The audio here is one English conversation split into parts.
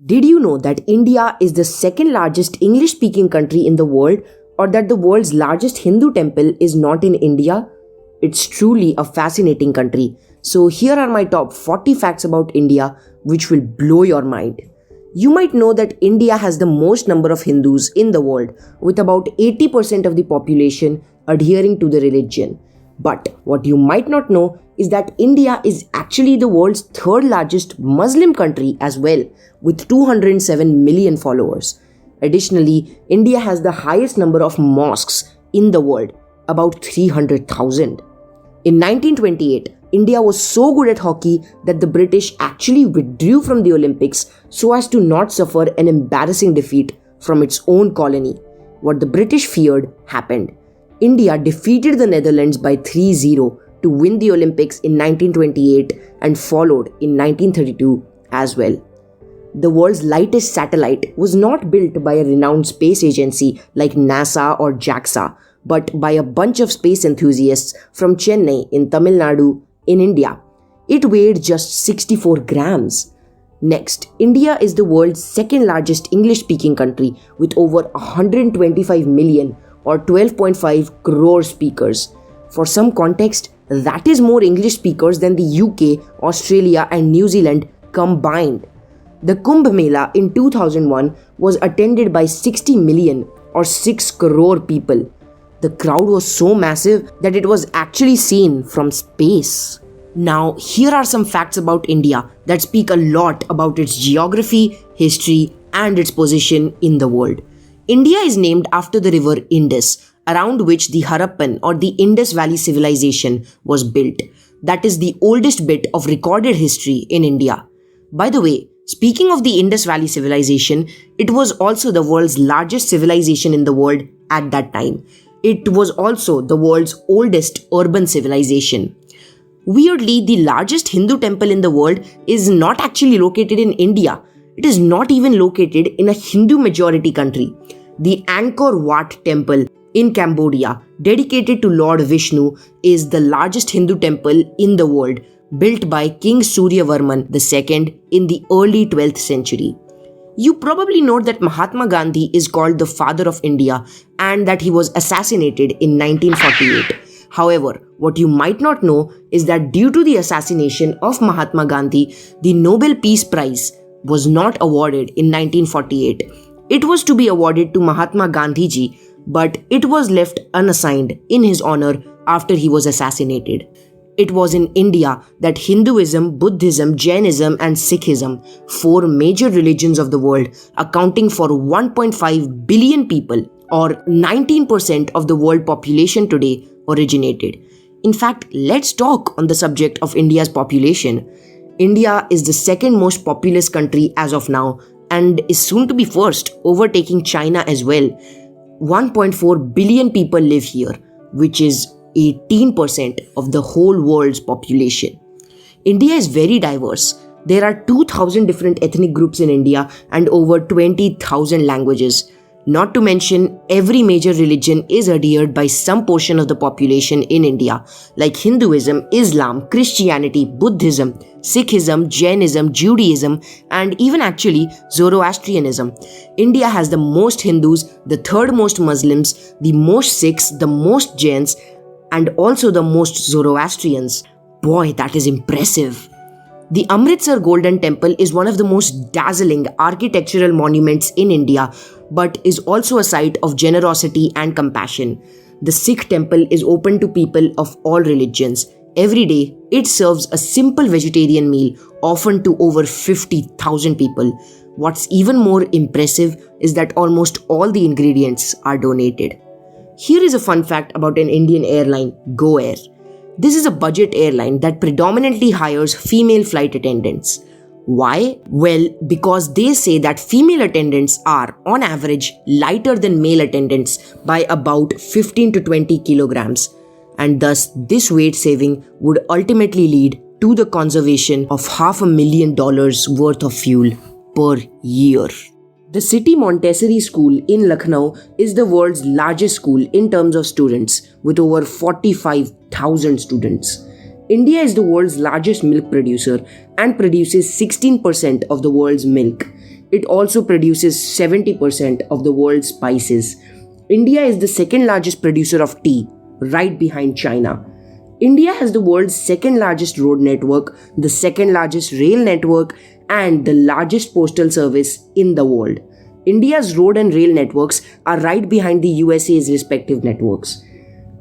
Did you know that India is the second largest English speaking country in the world, or that the world's largest Hindu temple is not in India? It's truly a fascinating country. So, here are my top 40 facts about India which will blow your mind. You might know that India has the most number of Hindus in the world, with about 80% of the population adhering to the religion. But what you might not know is that India is actually the world's third largest Muslim country as well, with 207 million followers. Additionally, India has the highest number of mosques in the world, about 300,000. In 1928, India was so good at hockey that the British actually withdrew from the Olympics so as to not suffer an embarrassing defeat from its own colony. What the British feared happened. India defeated the Netherlands by 3-0 to win the Olympics in 1928 and followed in 1932 as well. The world's lightest satellite was not built by a renowned space agency like NASA or JAXA, but by a bunch of space enthusiasts from Chennai in Tamil Nadu in India. It weighed just 64 grams. Next, India is the world's second largest English-speaking country with over 125 million or 12.5 crore speakers. For some context, that is more English speakers than the UK, Australia and New Zealand combined. The Kumbh Mela in 2001 was attended by 60 million or 6 crore people. The crowd was so massive that it was actually seen from space. Now, here are some facts about India that speak a lot about its geography, history, and its position in the world. India is named after the river Indus, around which the Harappan or the Indus Valley civilization was built. That is the oldest bit of recorded history in India. By the way, speaking of the Indus Valley civilization, it was also the world's largest civilization in the world at that time. It was also the world's oldest urban civilization. Weirdly, the largest Hindu temple in the world is not actually located in India. It is not even located in a Hindu majority country. The Angkor Wat temple in Cambodia, dedicated to Lord Vishnu, is the largest Hindu temple in the world, built by King Suryavarman II in the early 12th century. You probably know that Mahatma Gandhi is called the father of India and that he was assassinated in 1948. However, what you might not know is that due to the assassination of Mahatma Gandhi, the Nobel Peace Prize was not awarded in 1948. It was to be awarded to Mahatma Gandhi ji, but it was left unassigned in his honor after he was assassinated. It was in India that Hinduism, Buddhism, Jainism and Sikhism, four major religions of the world, accounting for 1.5 billion people or 19% of the world population today, originated. In fact, let's talk on the subject of India's population. India is the second most populous country as of now and is soon to be first, overtaking China as well. 1.4 billion people live here, which is 18% of the whole world's population. India is very diverse. There are 2,000 different ethnic groups in India and over 20,000 languages. Not to mention, every major religion is adhered by some portion of the population in India, like Hinduism, Islam, Christianity, Buddhism, Sikhism, Jainism, Judaism, and even actually Zoroastrianism. India has the most Hindus, the third most Muslims, the most Sikhs, the most Jains, and also the most Zoroastrians. Boy, that is impressive. The Amritsar Golden Temple is one of the most dazzling architectural monuments in India, but is also a site of generosity and compassion. The Sikh temple is open to people of all religions. Every day, it serves a simple vegetarian meal, often to over 50,000 people. What's even more impressive is that almost all the ingredients are donated. Here is a fun fact about an Indian airline, Go Air. This is a budget airline that predominantly hires female flight attendants. Why? Well, because they say that female attendants are, on average, lighter than male attendants by about 15 to 20 kilograms. And thus, this weight saving would ultimately lead to the conservation of $500,000 worth of fuel per year. The City Montessori School in Lucknow is the world's largest school in terms of students, with over 45,000 students. India is the world's largest milk producer and produces 16% of the world's milk. It also produces 70% of the world's spices. India is the second largest producer of tea, right behind China. India has the world's second largest road network, the second largest rail network, and the largest postal service in the world. India's road and rail networks are right behind the USA's respective networks.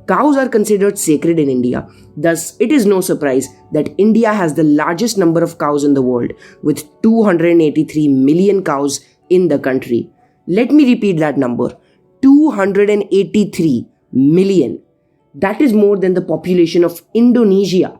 Cows are considered sacred in India. Thus, it is no surprise that India has the largest number of cows in the world, with 283 million cows in the country. Let me repeat that number: 283 million. That is more than the population of Indonesia.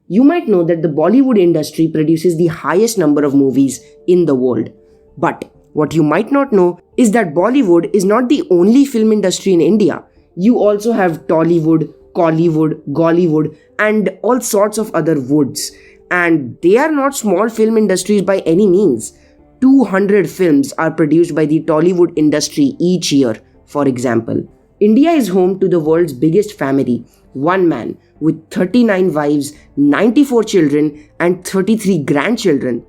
You might know that the Bollywood industry produces the highest number of movies in the world. But what you might not know is that Bollywood is not the only film industry in India. You also have Tollywood, Collywood, Gollywood, and all sorts of other woods. And they are not small film industries by any means. 200 films are produced by the Tollywood industry each year, for example. India is home to the world's biggest family, one man, with 39 wives, 94 children, and 33 grandchildren.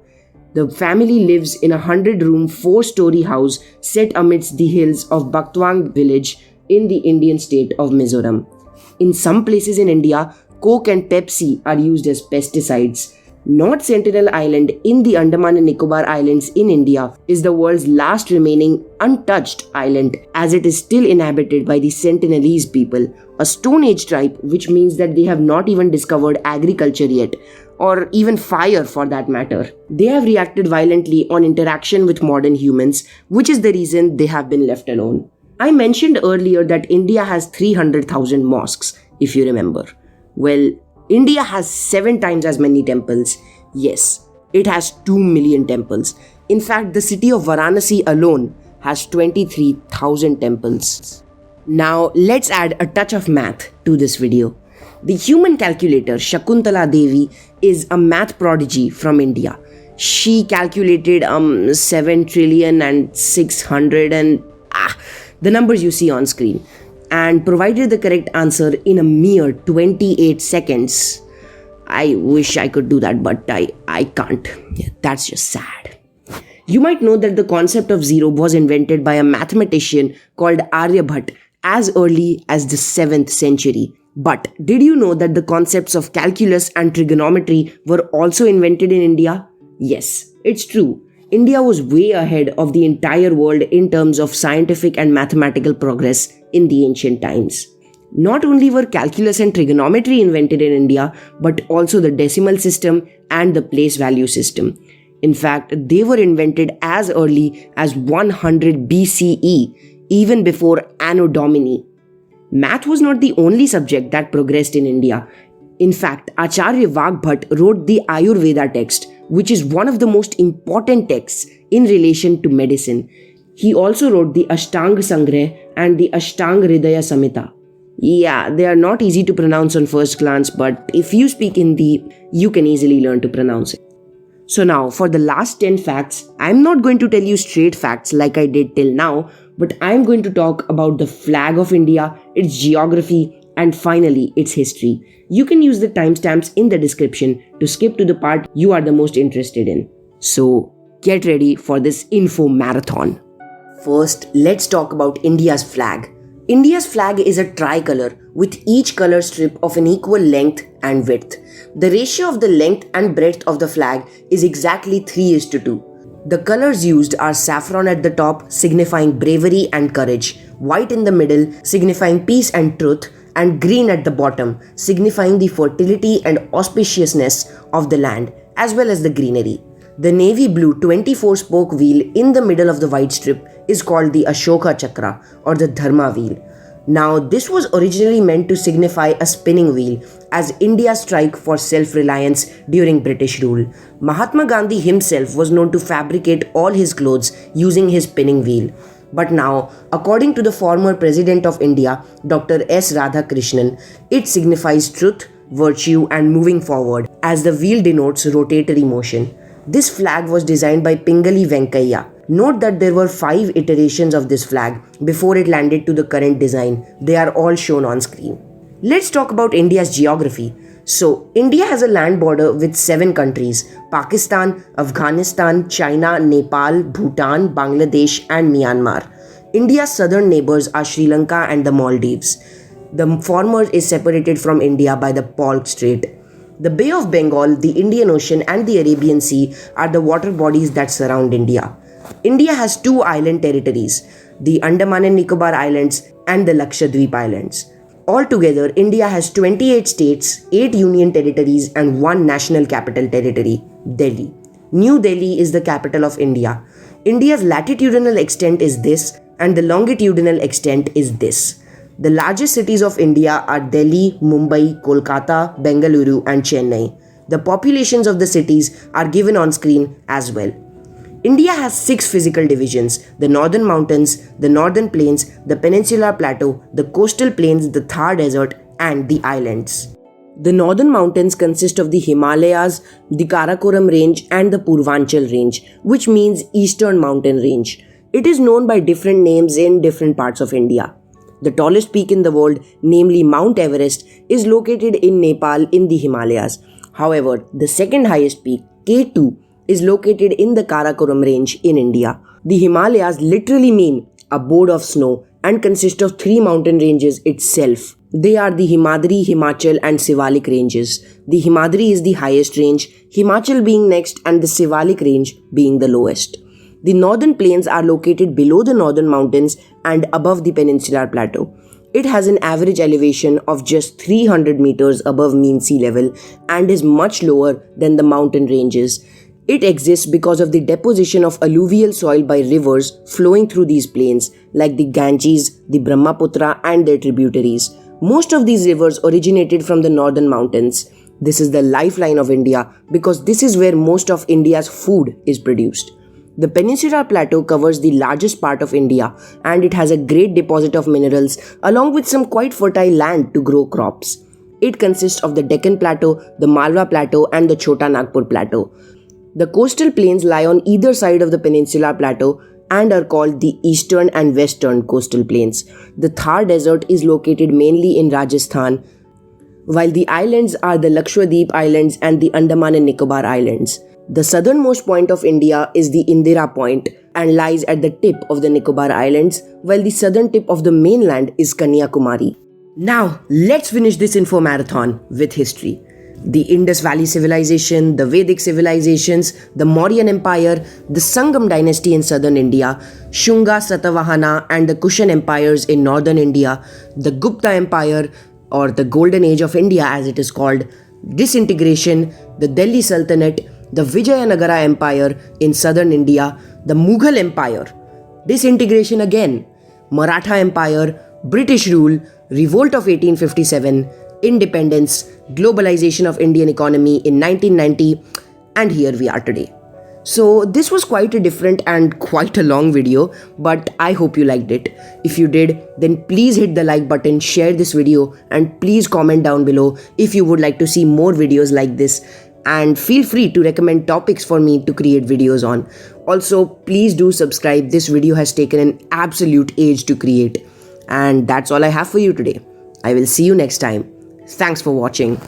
The family lives in a 100-room, 4-story house set amidst the hills of Baktwang village in the Indian state of Mizoram. In some places in India, Coke and Pepsi are used as pesticides. North Sentinel Island in the Andaman and Nicobar Islands in India is the world's last remaining untouched island, as it is still inhabited by the Sentinelese people, a Stone Age tribe, which means that they have not even discovered agriculture yet, or even fire for that matter. They have reacted violently on interaction with modern humans, which is the reason they have been left alone. I mentioned earlier that India has 300,000 mosques, if you remember. Well, India has 7 times as many temples. Yes, it has 2 million temples. In fact, the city of Varanasi alone has 23,000 temples. Now, let's add a touch of math to this video. The human calculator Shakuntala Devi is a math prodigy from India. She calculated 7 trillion and 600 and the numbers you see on screen, and provided the correct answer in a mere 28 seconds. I wish I could do that, but I can't. That's just sad. You might know that the concept of zero was invented by a mathematician called Aryabhat as early as the 7th century. But did you know that the concepts of calculus and trigonometry were also invented in India? Yes, it's true. India was way ahead of the entire world in terms of scientific and mathematical progress in the ancient times. Not only were calculus and trigonometry invented in India, but also the decimal system and the place value system. In fact, they were invented as early as 100 BCE, even before Anno Domini. Math was not the only subject that progressed in India. In fact, Acharya Vagbhat wrote the Ayurveda text, which is one of the most important texts in relation to medicine. He also wrote the Ashtanga Sangrah and the Ashtanga Hridaya Samhita. Yeah, they are not easy to pronounce on first glance, but if you speak Hindi, you can easily learn to pronounce it. So now, for the last 10 facts, I'm not going to tell you straight facts like I did till now, but I'm going to talk about the flag of India, its geography, and finally, its history. You can use the timestamps in the description to skip to the part you are the most interested in. So, get ready for this info marathon. First, let's talk about India's flag. India's flag is a tricolor with each color strip of an equal length and width. The ratio of the length and breadth of the flag is exactly 3:2. The colors used are saffron at the top, signifying bravery and courage, white in the middle, signifying peace and truth, and green at the bottom, signifying the fertility and auspiciousness of the land, as well as the greenery. The navy blue 24-spoke wheel in the middle of the white strip is called the Ashoka Chakra or the Dharma wheel. Now, this was originally meant to signify a spinning wheel as India's strike for self-reliance during British rule. Mahatma Gandhi himself was known to fabricate all his clothes using his spinning wheel. But now, according to the former President of India, Dr. S. Radhakrishnan, it signifies truth, virtue, and moving forward, as the wheel denotes rotatory motion. This flag was designed by Pingali Venkaiah. Note that there were 5 iterations of this flag before it landed to the current design. They are all shown on screen. Let's talk about India's geography. So, India has a land border with 7 countries: Pakistan, Afghanistan, China, Nepal, Bhutan, Bangladesh, and Myanmar. India's southern neighbors are Sri Lanka and the Maldives. The former is separated from India by the Palk Strait. The Bay of Bengal, the Indian Ocean, and the Arabian Sea are the water bodies that surround India. India has 2 island territories, the Andaman and Nicobar Islands and the Lakshadweep Islands. Altogether, India has 28 states, 8 union territories, and 1 national capital territory, Delhi. New Delhi is the capital of India. India's latitudinal extent is this, and the longitudinal extent is this. The largest cities of India are Delhi, Mumbai, Kolkata, Bengaluru, and Chennai. The populations of the cities are given on screen as well. India has 6 physical divisions: the Northern Mountains, the Northern Plains, the Peninsular Plateau, the Coastal Plains, the Thar Desert, and the Islands. The Northern Mountains consist of the Himalayas, the Karakoram Range, and the Purvanchal Range, which means Eastern Mountain Range. It is known by different names in different parts of India. The tallest peak in the world, namely Mount Everest, is located in Nepal in the Himalayas. However, the second highest peak, K2, is located in the Karakoram Range in India. The Himalayas literally mean abode of snow and consist of 3 mountain ranges itself. They are the Himadri, Himachal, and Sivalik ranges. The Himadri is the highest range, Himachal being next, and the Sivalik range being the lowest. The northern plains are located below the northern mountains and above the peninsular plateau. It has an average elevation of just 300 meters above mean sea level and is much lower than the mountain ranges. It exists because of the deposition of alluvial soil by rivers flowing through these plains like the Ganges, the Brahmaputra, and their tributaries. Most of these rivers originated from the northern mountains. This is the lifeline of India because this is where most of India's food is produced. The Peninsular Plateau covers the largest part of India and it has a great deposit of minerals along with some quite fertile land to grow crops. It consists of the Deccan Plateau, the Malwa Plateau, and the Chota Nagpur Plateau. The coastal plains lie on either side of the Peninsular Plateau and are called the Eastern and Western Coastal Plains. The Thar Desert is located mainly in Rajasthan, while the islands are the Lakshadweep Islands and the Andaman and Nicobar Islands. The southernmost point of India is the Indira Point and lies at the tip of the Nicobar Islands, while the southern tip of the mainland is Kanyakumari. Now, let's finish this info marathon with history. The Indus Valley Civilization, the Vedic civilizations, the Mauryan Empire, the Sangam dynasty in southern India, Shunga, Satavahana, and the Kushan empires in northern India, the Gupta Empire, or the Golden Age of India as it is called, disintegration, the Delhi Sultanate, the Vijayanagara Empire in southern India, the Mughal Empire, disintegration again, Maratha Empire, British rule, revolt of 1857, independence, globalization of Indian economy in 1990, and here we are today. So this was quite a different and quite a long video, but I hope you liked it. If you did, then please hit the like button, share this video, and please comment down below if you would like to see more videos like this, and feel free to recommend topics for me to create videos on. Also, please do subscribe. This video has taken an absolute age to create. And that's all I have for you today. I will see you next time. Thanks for watching.